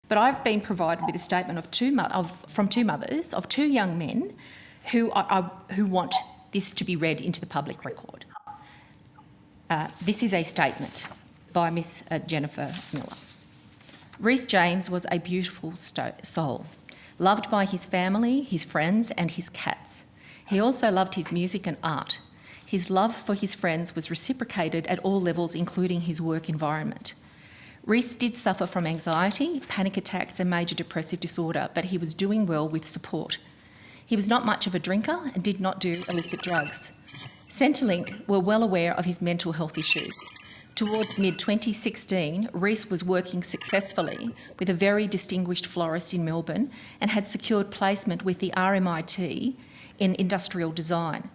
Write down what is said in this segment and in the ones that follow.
But I've been provided with a statement from two mothers of two young men who want this to be read into the public record. This is a statement by Miss Jennifer Miller. Rhys James was a beautiful soul, loved by his family, his friends and his cats. He also loved his music and art. His love for his friends was reciprocated at all levels, including his work environment. Rhys did suffer from anxiety, panic attacks and major depressive disorder, but he was doing well with support. He was not much of a drinker and did not do illicit drugs. Centrelink were well aware of his mental health issues. Towards mid-2016, Rhys was working successfully with a very distinguished florist in Melbourne and had secured placement with the RMIT in industrial design.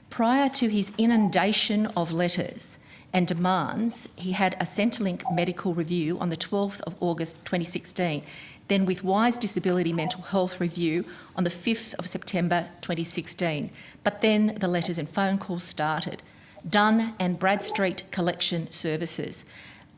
Prior to his inundation of letters and demands, he had a Centrelink medical review on the 12th of August 2016, then with Wise Disability Mental Health Review on the 5th of September 2016. But then the letters and phone calls started. Dunn and Bradstreet Collection Services,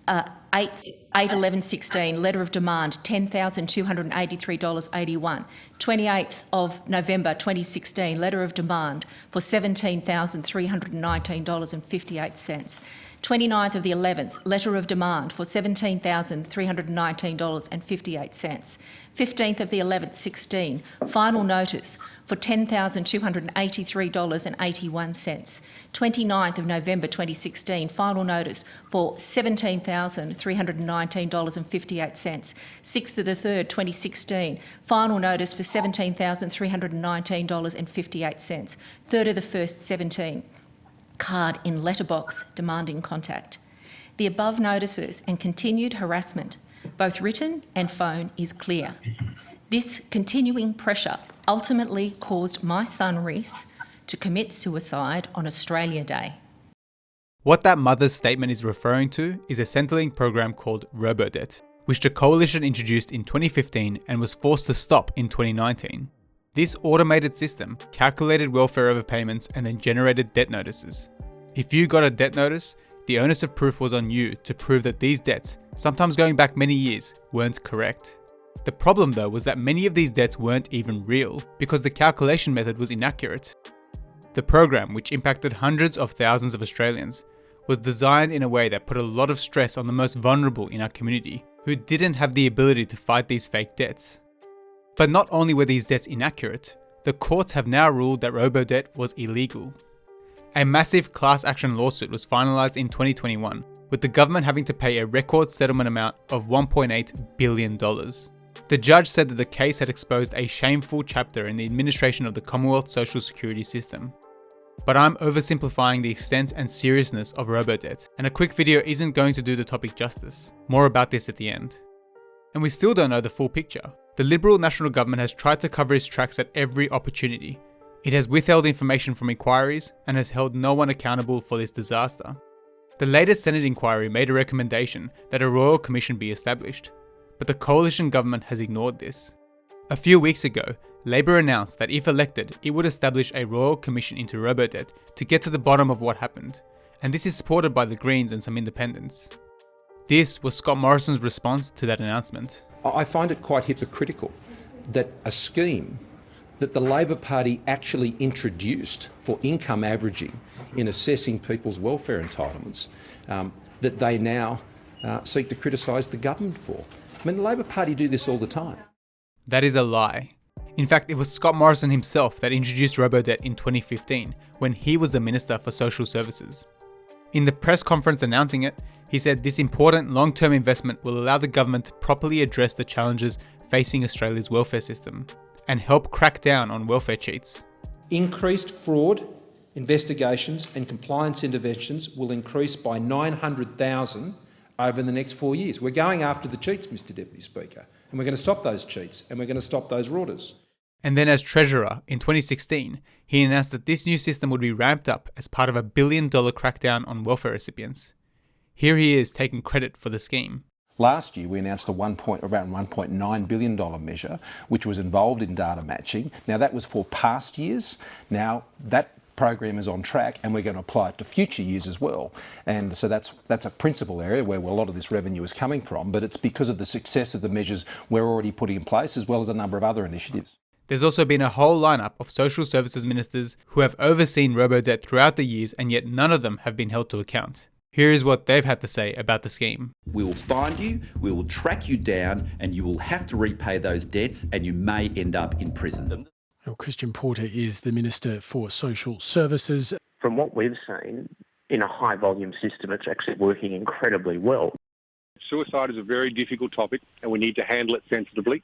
8/11/16, letter of demand, $10,283.81. 28th of November 2016, letter of demand for $17,319.58. 29th of the 11th, letter of demand for $17,319.58. 15th of the 11th, 16, final notice for $10,283.81. 29th of November 2016, final notice for $17,319.58. 6th of the 3rd, 2016, final notice for $17,319.58. 3rd of the 1st, 17, card in letterbox demanding contact. The above notices and continued harassment, both written and phone, is clear. This continuing pressure ultimately caused my son Rhys to commit suicide on Australia Day. What that mother's statement is referring to is a Centrelink program called Robodebt, which the coalition introduced in 2015 and was forced to stop in 2019. This automated system calculated welfare overpayments and then generated debt notices. If you got a debt notice, the onus of proof was on you to prove that these debts, sometimes going back many years, weren't correct. The problem though was that many of these debts weren't even real because the calculation method was inaccurate. The program, which impacted hundreds of thousands of Australians, was designed in a way that put a lot of stress on the most vulnerable in our community, who didn't have the ability to fight these fake debts. But not only were these debts inaccurate, the courts have now ruled that Robodebt was illegal. A massive class action lawsuit was finalised in 2021, with the government having to pay a record settlement amount of $1.8 billion. The judge said that the case had exposed a shameful chapter in the administration of the Commonwealth social security system. But I'm oversimplifying the extent and seriousness of Robodebt, and a quick video isn't going to do the topic justice. More about this at the end. And we still don't know the full picture. The Liberal National Government has tried to cover its tracks at every opportunity. It has withheld information from inquiries and has held no one accountable for this disaster. The latest Senate inquiry made a recommendation that a royal commission be established, but the coalition government has ignored this. A few weeks ago, Labor announced that if elected, it would establish a royal commission into Robodebt to get to the bottom of what happened, and this is supported by the Greens and some independents. This was Scott Morrison's response to that announcement. I find it quite hypocritical that a scheme that the Labor Party actually introduced for income averaging in assessing people's welfare entitlements, that they now seek to criticise the government for. I mean, the Labor Party do this all the time. That is a lie. In fact, it was Scott Morrison himself that introduced Robodebt in 2015, when he was the Minister for Social Services. In the press conference announcing it, he said this important long-term investment will allow the government to properly address the challenges facing Australia's welfare system and help crack down on welfare cheats. Increased fraud investigations and compliance interventions will increase by 900,000 over the next 4 years. We're going after the cheats, Mr Deputy Speaker, and we're going to stop those cheats and we're going to stop those frauders. And then as Treasurer in 2016, he announced that this new system would be ramped up as part of a $1 billion crackdown on welfare recipients. Here he is taking credit for the scheme. Last year we announced around $1.9 billion measure, which was involved in data matching. Now that was for past years. Now that program is on track and we're going to apply it to future years as well. And so that's a principal area where a lot of this revenue is coming from, but it's because of the success of the measures we're already putting in place, as well as a number of other initiatives. There's also been a whole lineup of social services ministers who have overseen Robodebt throughout the years, and yet none of them have been held to account. Here is what they've had to say about the scheme. We will find you, we will track you down, and you will have to repay those debts, and you may end up in prison. Well, Christian Porter is the Minister for Social Services. From what we've seen, in a high volume system, it's actually working incredibly well. Suicide is a very difficult topic and we need to handle it sensitively.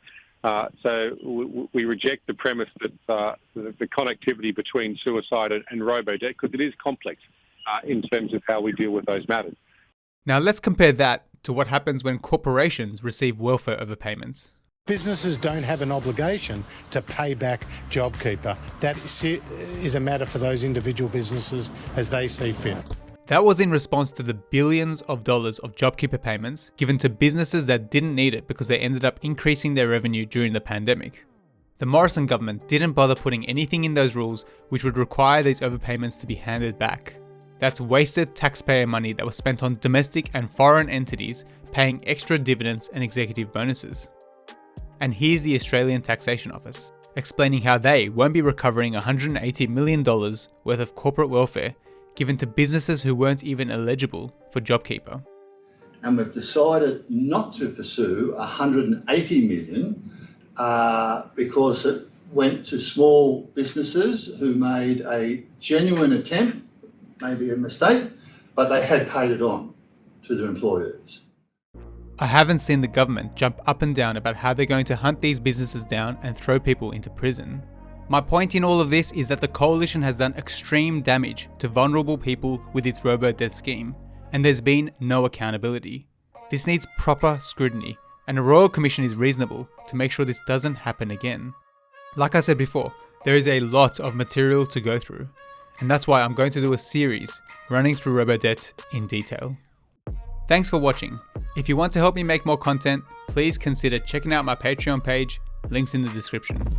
So we reject the premise that the connectivity between suicide and Robodebt, because it is complex in terms of how we deal with those matters. Now let's compare that to what happens when corporations receive welfare overpayments. Businesses don't have an obligation to pay back JobKeeper. That is a matter for those individual businesses as they see fit. That was in response to the billions of dollars of JobKeeper payments given to businesses that didn't need it because they ended up increasing their revenue during the pandemic. The Morrison government didn't bother putting anything in those rules which would require these overpayments to be handed back. That's wasted taxpayer money that was spent on domestic and foreign entities paying extra dividends and executive bonuses. And here's the Australian Taxation Office, explaining how they won't be recovering $180 million worth of corporate welfare given to businesses who weren't even eligible for JobKeeper. And we've decided not to pursue $180 million because it went to small businesses who made a genuine attempt, maybe a mistake, but they had paid it on to their employers. I haven't seen the government jump up and down about how they're going to hunt these businesses down and throw people into prison. My point in all of this is that the coalition has done extreme damage to vulnerable people with its Robodebt scheme, and there's been no accountability. This needs proper scrutiny, and a royal commission is reasonable to make sure this doesn't happen again. Like I said before, there is a lot of material to go through, and that's why I'm going to do a series running through Robodebt in detail. Thanks for watching. If you want to help me make more content, please consider checking out my Patreon page, links in the description.